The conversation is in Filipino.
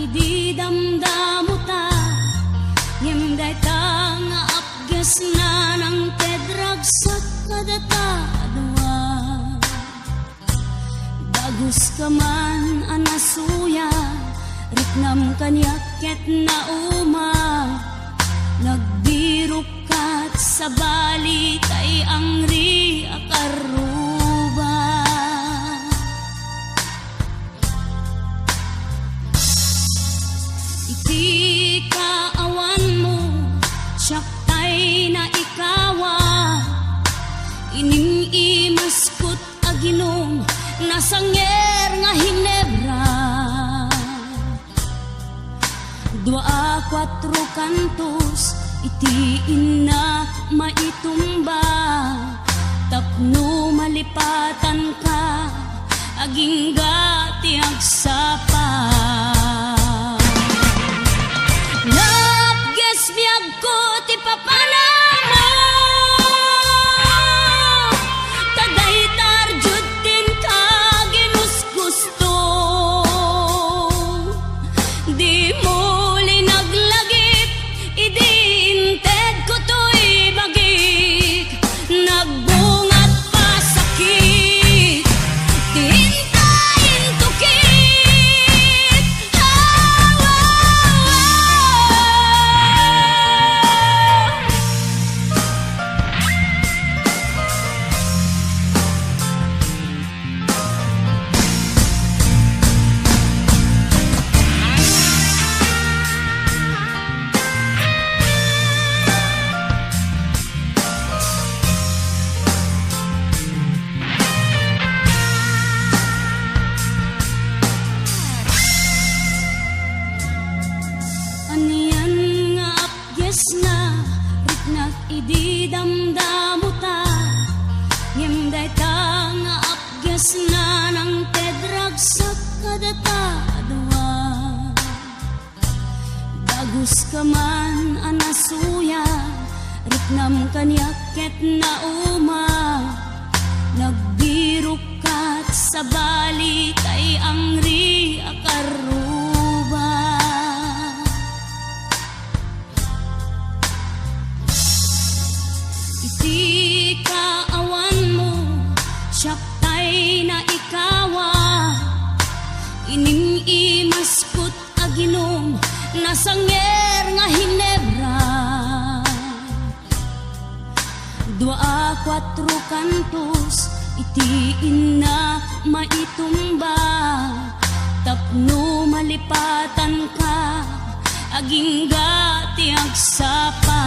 idi damdamuta ngimday ta nga apges na ng tedrag sa kadata dua dagus ka man anasuya riknam kanyaket na uma nagbirok kat sa bali kay ang ri akaruba iti kaawan mo siyaktay na ikawa ining imaskot aginom nasanger nga hinebra dua kwatro kantos iti inna maitumba tapno malipatan ka aging gati agsapa napges biyag ko ti papanamo taday tarjud din ka ginus gusto di mo linaglagip idi inted ko to'y bagik nagbungat pa sakit tintayin tukit aniyan nga apges na riknak idi damdamuta ngimday ta nga apges na ng tedrag sa kadata dua dagus ka man anasuya riknam kanyaket na uma nagbirok kat sa bali kay ang ri akaruba iti kaawan mo siyaktay na ikawa ining imaskot aginom nasanger nga hinebra dua kwatro kantos iti inna maitumba tapno malipatan ka aging gati agsapa